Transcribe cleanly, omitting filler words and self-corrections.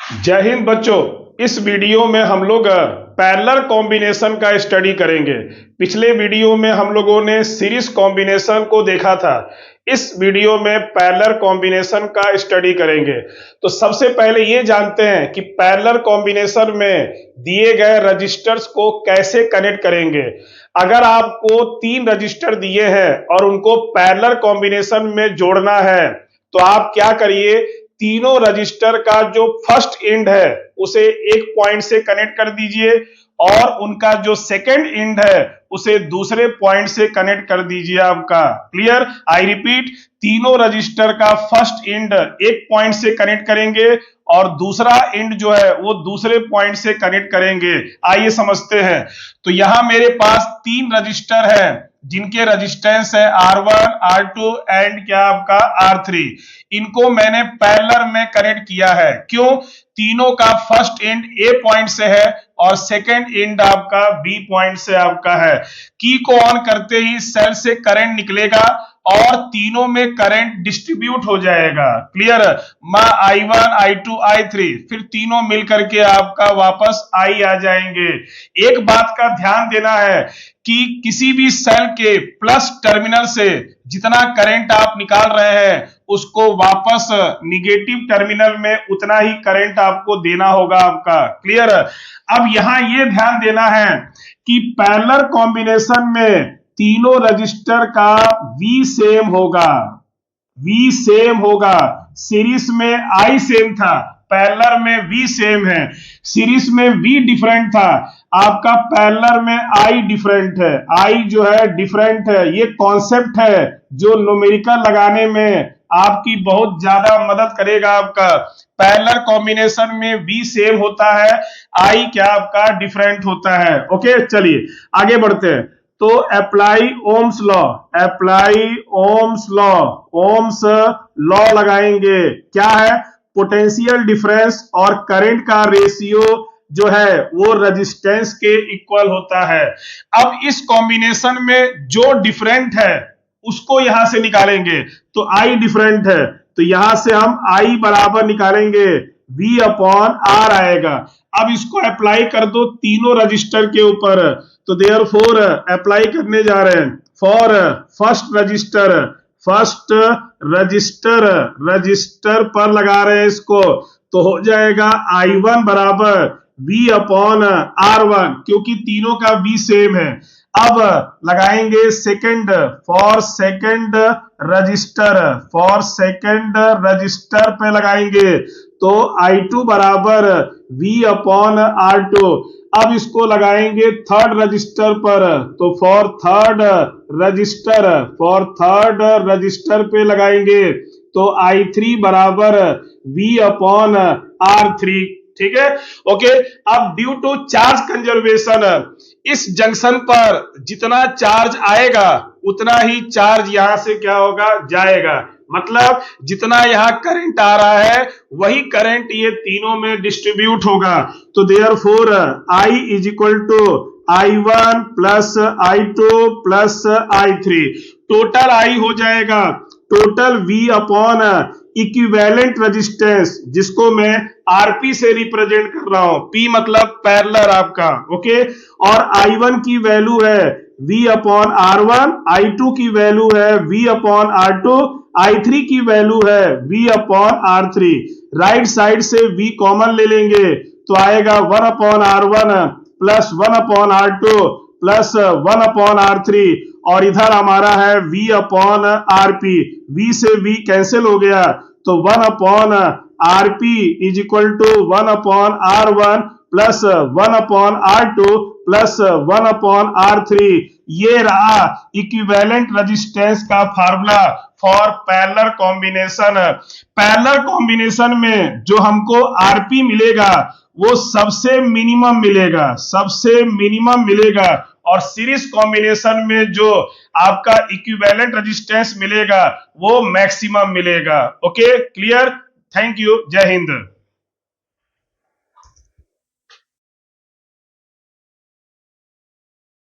जय हिंद बच्चों। इस वीडियो में हम लोग पैरेलल कॉम्बिनेशन का स्टडी करेंगे। पिछले वीडियो में हम लोगों ने सीरीज कॉम्बिनेशन को देखा था। इस वीडियो में पैरेलल कॉम्बिनेशन का स्टडी करेंगे। तो सबसे पहले ये जानते हैं कि पैरेलल कॉम्बिनेशन में दिए गए रजिस्टर्स को कैसे कनेक्ट करेंगे। अगर आपको 3 रजिस्टर दिए हैं और उनको पैरेलल कॉम्बिनेशन में जोड़ना है तो आप क्या करिए, तीनों रजिस्टर का जो फर्स्ट एंड है उसे एक पॉइंट से कनेक्ट कर दीजिए और उनका जो सेकंड एंड है उसे दूसरे पॉइंट से कनेक्ट कर दीजिए। आपका क्लियर? आई रिपीट, तीनों रजिस्टर का फर्स्ट एंड एक पॉइंट से कनेक्ट करेंगे और दूसरा एंड जो है वो दूसरे पॉइंट से कनेक्ट करेंगे। आइए समझते हैं। तो यहां मेरे पास 3 रजिस्टर है जिनके रेजिस्टेंस है R1, R2 एंड क्या आपका R3। इनको मैंने पैरेलल में कनेक्ट किया है। क्यों? तीनों का फर्स्ट एंड A पॉइंट से है और सेकंड एंड आपका B पॉइंट से आपका है। की को ऑन करते ही सेल से करंट निकलेगा और तीनों में करंट डिस्ट्रीब्यूट हो जाएगा। क्लियर? I1, I2, I3 फिर तीनों मिलकर के आपका वापस I आ जाएंगे। एक बात का ध्यान देना है कि किसी भी सेल के प्लस टर्मिनल से जितना करंट आप निकाल रहे हैं उसको वापस निगेटिव टर्मिनल में उतना ही करंट आपको देना होगा आपका। क्लियर? अब यहां ये ध्यान देना है कि पैरेलल कॉम्बिनेशन में तीनों रजिस्टर का V सेम होगा। V सेम होगा। सीरीज में I सेम था, पैरेलल में V सेम है। सीरीज में V डिफरेंट था, आपका पैरेलल में I डिफरेंट है। I जो है डिफरेंट है। ये कॉन्सेप्ट है जो न्यूमेरिकल लगाने में आपकी बहुत ज्यादा मदद करेगा। आपका पैरेलल कॉम्बिनेशन में V सेम होता है, I क्या आपका डिफरेंट होता है। ओके, चलिए आगे बढ़ते हैं। तो apply Ohm's law, apply Ohm's law, Ohm's law लगाएंगे। क्या है? पोटेंशियल डिफरेंस और करंट का रेशियो जो है वो रेजिस्टेंस के इक्वल होता है। अब इस कॉम्बिनेशन में जो डिफरेंट है उसको यहां से निकालेंगे। तो I डिफरेंट है तो यहां से हम I बराबर निकालेंगे, V अपॉन R आएगा। अब इसको अप्लाई कर दो तीनों रजिस्टर के ऊपर। तो देयरफॉर अप्लाई करने जा रहे हैं। For first resistor, first resistor, register पर लगा रहे हैं इसको। तो हो जाएगा I1 बराबर V अपॉन R1 क्योंकि तीनों का V सेम है। अब लगाएंगे second, for second register, for second register पे लगाएंगे। तो I2 बराबर V अपॉन R2। अब इसको लगाएंगे थर्ड रजिस्टर पर। तो for third register, for third register पे लगाएंगे। तो I3 बराबर V अपॉन R3। ठीक है, ओके। अब ड्यू टू चार्ज कंजर्वेशन इस जंक्शन पर जितना चार्ज आएगा उतना ही चार्ज यहां से क्या होगा, जाएगा। मतलब जितना यहां करंट आ रहा है वही करंट ये तीनों में डिस्ट्रीब्यूट होगा। तो therefore I is equal to I1 plus I2 plus I3। Total I हो जाएगा total V upon equivalent resistance, जिसको मैं आरपी से रिप्रेजेंट कर रहा हूं। P मतलब पैरेलल आपका। ओके, और I1 की वैल्यू है V अपॉन R1, I2 की वैल्यू है V अपॉन R2, I3 की वैल्यू है V upon R3। Right side से V कॉमन ले लेंगे तो आएगा 1 upon R1 plus 1 upon R2 plus 1 upon R3 और इधर हमारा है V अपॉन RP। V से V कैंसिल हो गया तो 1 upon RP is equal to 1 upon R1 plus 1 upon R2 plus 1 upon R3। ये रहा इक्विवेलेंट रेजिस्टेंस का formula for parallel combination. Parallel combination में जो हमको RP मिलेगा वो सबसे मिनिमम मिलेगा, सबसे मिनिमम मिलेगा। और सीरीज कॉम्बिनेशन में जो आपका इक्विवेलेंट रेजिस्टेंस मिलेगा वो मैक्सिमम मिलेगा। Okay, clear? Thank you. जय हिंद।